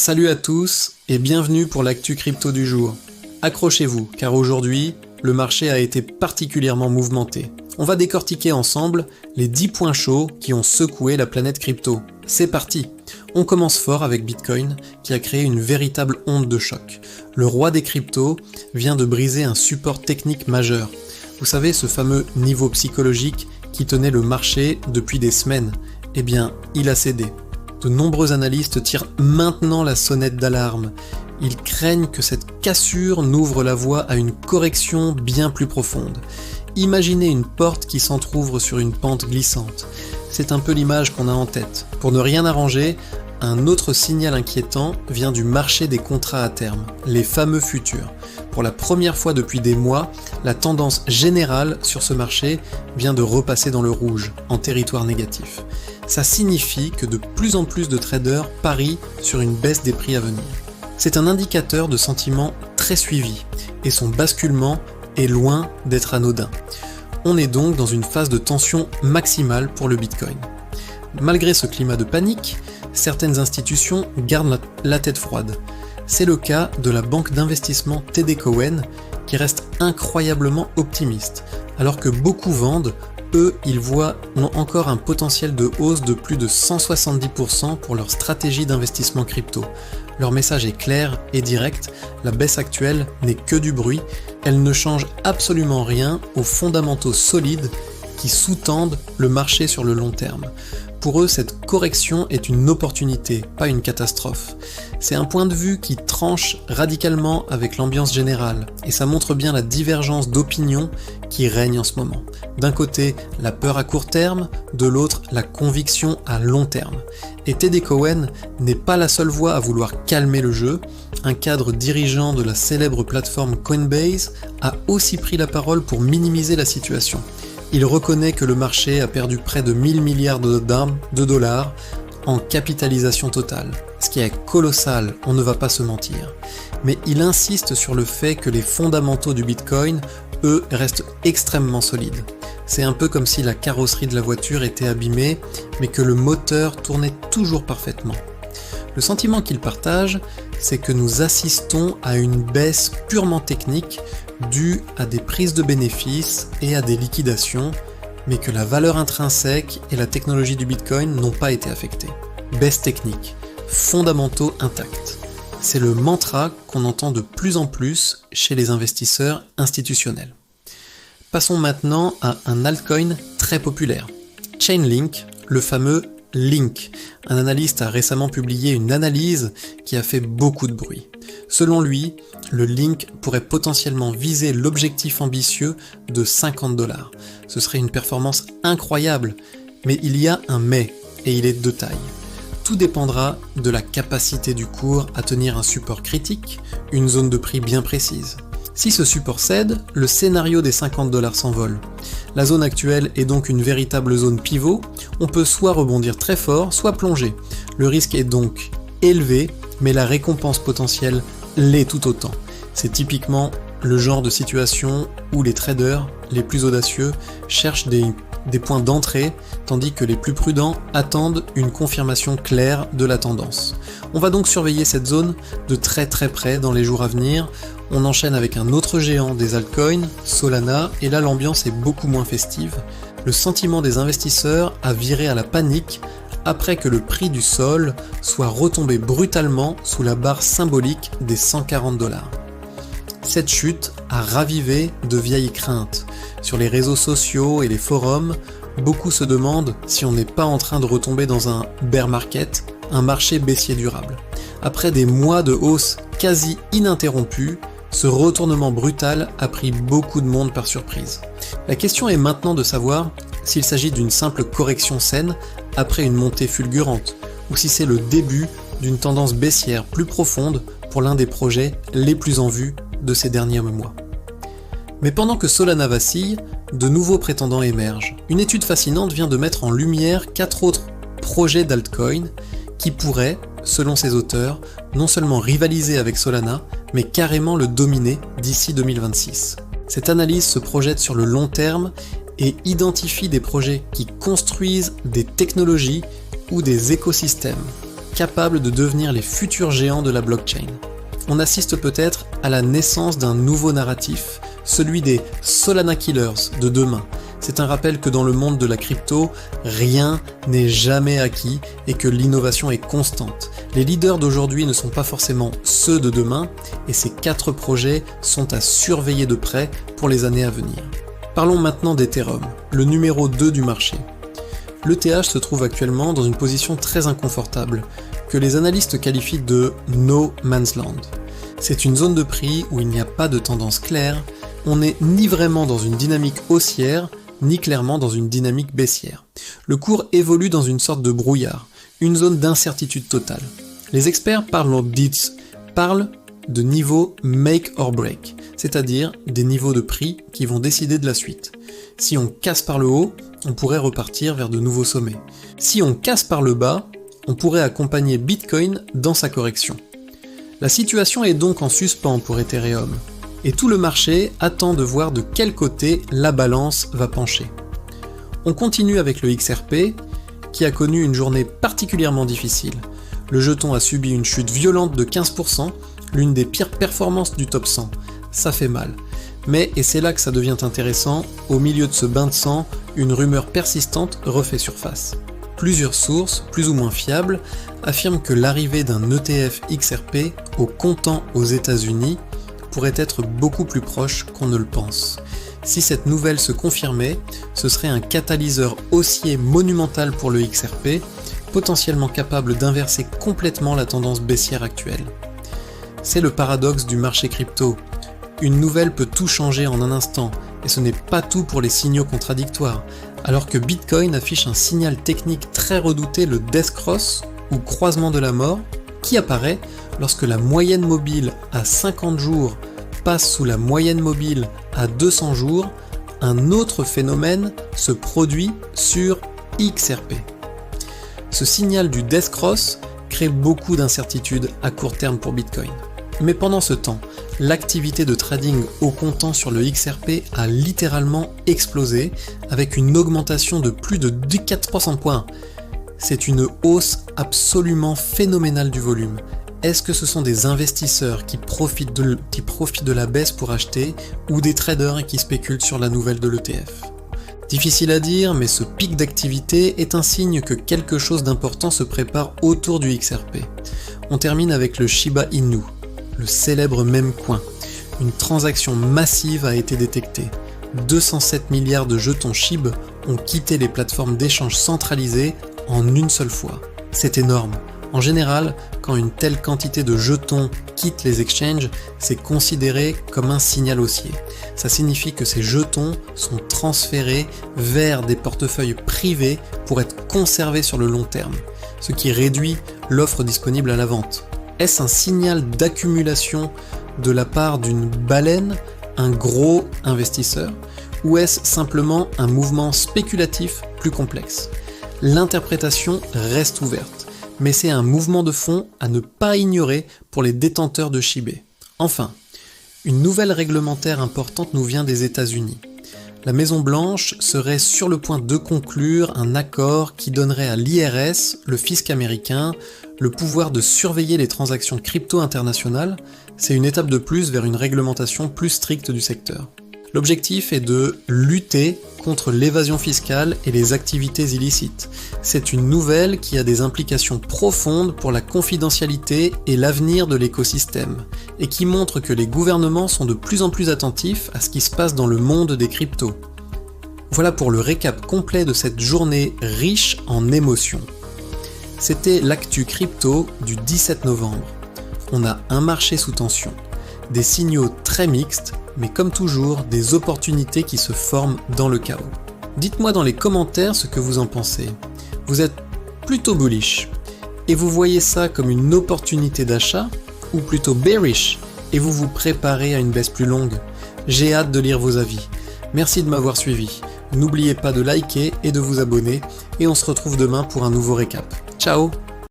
Salut à tous et bienvenue pour l'actu crypto du jour. Accrochez-vous car aujourd'hui, le marché a été particulièrement mouvementé. On va décortiquer ensemble les 10 points chauds qui ont secoué la planète crypto. C'est parti! On commence fort avec Bitcoin qui a créé une véritable onde de choc. Le roi des cryptos vient de briser un support technique majeur. Vous savez, ce fameux niveau psychologique qui tenait le marché depuis des semaines. Eh bien, il a cédé. De nombreux analystes tirent maintenant la sonnette d'alarme. Ils craignent que cette cassure n'ouvre la voie à une correction bien plus profonde. Imaginez une porte qui s'entrouvre sur une pente glissante. C'est un peu l'image qu'on a en tête. Pour ne rien arranger, un autre signal inquiétant vient du marché des contrats à terme, les fameux futurs. Pour la première fois depuis des mois, la tendance générale sur ce marché vient de repasser dans le rouge, en territoire négatif. Ça signifie que de plus en plus de traders parient sur une baisse des prix à venir. C'est un indicateur de sentiment très suivi, et son basculement est loin d'être anodin. On est donc dans une phase de tension maximale pour le Bitcoin. Malgré ce climat de panique, certaines institutions gardent la tête froide. C'est le cas de la banque d'investissement TD Cowen qui reste incroyablement optimiste. Alors que beaucoup vendent, eux, ils voient encore un potentiel de hausse de plus de 170% pour leur stratégie d'investissement crypto. Leur message est clair et direct, la baisse actuelle n'est que du bruit, elle ne change absolument rien aux fondamentaux solides qui sous-tendent le marché sur le long terme. Pour eux, cette correction est une opportunité, pas une catastrophe. C'est un point de vue qui tranche radicalement avec l'ambiance générale, et ça montre bien la divergence d'opinion qui règne en ce moment. D'un côté, la peur à court terme, de l'autre, la conviction à long terme. Et TD Cowen n'est pas la seule voix à vouloir calmer le jeu. Un cadre dirigeant de la célèbre plateforme Coinbase a aussi pris la parole pour minimiser la situation. Il reconnaît que le marché a perdu près de 1000 milliards de dollars en capitalisation totale, ce qui est colossal, on ne va pas se mentir. Mais il insiste sur le fait que les fondamentaux du Bitcoin, eux, restent extrêmement solides. C'est un peu comme si la carrosserie de la voiture était abîmée, mais que le moteur tournait toujours parfaitement. Le sentiment qu'il partage, c'est que nous assistons à une baisse purement technique due à des prises de bénéfices et à des liquidations, mais que la valeur intrinsèque et la technologie du Bitcoin n'ont pas été affectées. Baisse technique, fondamentaux intacts. C'est le mantra qu'on entend de plus en plus chez les investisseurs institutionnels. Passons maintenant à un altcoin très populaire, Chainlink, le fameux Link. Un analyste a récemment publié une analyse qui a fait beaucoup de bruit. Selon lui, le Link pourrait potentiellement viser l'objectif ambitieux de $50. Ce serait une performance incroyable, mais il y a un mais, et il est de taille. Tout dépendra de la capacité du cours à tenir un support critique, une zone de prix bien précise. Si ce support cède, le scénario des $50 s'envole. La zone actuelle est donc une véritable zone pivot, on peut soit rebondir très fort, soit plonger. Le risque est donc élevé, mais la récompense potentielle l'est tout autant. C'est typiquement le genre de situation où les traders les plus audacieux cherchent des points d'entrée, tandis que les plus prudents attendent une confirmation claire de la tendance. On va donc surveiller cette zone de très près dans les jours à venir. On enchaîne avec un autre géant des altcoins, Solana, et là l'ambiance est beaucoup moins festive. Le sentiment des investisseurs a viré à la panique après que le prix du Sol soit retombé brutalement sous la barre symbolique des $140. Cette chute a ravivé de vieilles craintes. Sur les réseaux sociaux et les forums, beaucoup se demandent si on n'est pas en train de retomber dans un bear market, un marché baissier durable. Après des mois de hausse quasi ininterrompue, ce retournement brutal a pris beaucoup de monde par surprise. La question est maintenant de savoir s'il s'agit d'une simple correction saine après une montée fulgurante, ou si c'est le début d'une tendance baissière plus profonde pour l'un des projets les plus en vue de ces derniers mois. Mais pendant que Solana vacille, de nouveaux prétendants émergent. Une étude fascinante vient de mettre en lumière 4 autres projets d'altcoin qui pourraient, selon ses auteurs, non seulement rivaliser avec Solana, mais carrément le dominer d'ici 2026. Cette analyse se projette sur le long terme et identifie des projets qui construisent des technologies ou des écosystèmes capables de devenir les futurs géants de la blockchain. On assiste peut-être à la naissance d'un nouveau narratif, celui des Solana Killers de demain. C'est un rappel que dans le monde de la crypto, rien n'est jamais acquis et que l'innovation est constante. Les leaders d'aujourd'hui ne sont pas forcément ceux de demain et ces 4 projets sont à surveiller de près pour les années à venir. Parlons maintenant d'Ethereum, le numéro 2 du marché. L'ETH se trouve actuellement dans une position très inconfortable, que les analystes qualifient de No Man's Land. C'est une zone de prix où il n'y a pas de tendance claire, on n'est ni vraiment dans une dynamique haussière, ni clairement dans une dynamique baissière. Le cours évolue dans une sorte de brouillard, une zone d'incertitude totale. Les experts parlent de niveaux make or break, c'est-à-dire des niveaux de prix qui vont décider de la suite. Si on casse par le haut, on pourrait repartir vers de nouveaux sommets. Si on casse par le bas, on pourrait accompagner Bitcoin dans sa correction. La situation est donc en suspens pour Ethereum, et tout le marché attend de voir de quel côté la balance va pencher. On continue avec le XRP, qui a connu une journée particulièrement difficile. Le jeton a subi une chute violente de 15%, l'une des pires performances du top 100. Ça fait mal. Mais, et c'est là que ça devient intéressant, au milieu de ce bain de sang, une rumeur persistante refait surface. Plusieurs sources, plus ou moins fiables, affirment que l'arrivée d'un ETF XRP au comptant aux États-Unis pourrait être beaucoup plus proche qu'on ne le pense. Si cette nouvelle se confirmait, ce serait un catalyseur haussier monumental pour le XRP, potentiellement capable d'inverser complètement la tendance baissière actuelle. C'est le paradoxe du marché crypto. Une nouvelle peut tout changer en un instant, et ce n'est pas tout pour les signaux contradictoires. Alors que Bitcoin affiche un signal technique très redouté, le Death Cross, ou croisement de la mort, qui apparaît lorsque la moyenne mobile à 50 jours passe sous la moyenne mobile à 200 jours, un autre phénomène se produit sur XRP. Ce signal du Death Cross crée beaucoup d'incertitudes à court terme pour Bitcoin. Mais pendant ce temps, l'activité de trading au comptant sur le XRP a littéralement explosé avec une augmentation de plus de 400 points. C'est une hausse absolument phénoménale du volume. Est-ce que ce sont des investisseurs qui profitent de la baisse pour acheter ou des traders qui spéculent sur la nouvelle de l'ETF ? Difficile à dire, mais ce pic d'activité est un signe que quelque chose d'important se prépare autour du XRP. On termine avec le Shiba Inu, le célèbre meme coin. Une transaction massive a été détectée. 207 milliards de jetons SHIB ont quitté les plateformes d'échange centralisées en une seule fois. C'est énorme. En général, quand une telle quantité de jetons quitte les exchanges, c'est considéré comme un signal haussier. Ça signifie que ces jetons sont transférés vers des portefeuilles privés pour être conservés sur le long terme, ce qui réduit l'offre disponible à la vente. Est-ce un signal d'accumulation de la part d'une baleine, un gros investisseur, ou est-ce simplement un mouvement spéculatif plus complexe ? L'interprétation reste ouverte, mais c'est un mouvement de fond à ne pas ignorer pour les détenteurs de SHIB. Enfin, une nouvelle réglementaire importante nous vient des États-Unis. La Maison-Blanche serait sur le point de conclure un accord qui donnerait à l'IRS, le fisc américain, le pouvoir de surveiller les transactions crypto internationales. C'est une étape de plus vers une réglementation plus stricte du secteur. L'objectif est de lutter contre l'évasion fiscale et les activités illicites. C'est une nouvelle qui a des implications profondes pour la confidentialité et l'avenir de l'écosystème, et qui montre que les gouvernements sont de plus en plus attentifs à ce qui se passe dans le monde des cryptos. Voilà pour le récap complet de cette journée riche en émotions. C'était l'actu crypto du 17 novembre. On a un marché sous tension, des signaux très mixtes, mais comme toujours, des opportunités qui se forment dans le chaos. Dites-moi dans les commentaires ce que vous en pensez. Vous êtes plutôt bullish, et vous voyez ça comme une opportunité d'achat, ou plutôt bearish, et vous vous préparez à une baisse plus longue. J'ai hâte de lire vos avis. Merci de m'avoir suivi. N'oubliez pas de liker et de vous abonner, et on se retrouve demain pour un nouveau récap. Ciao!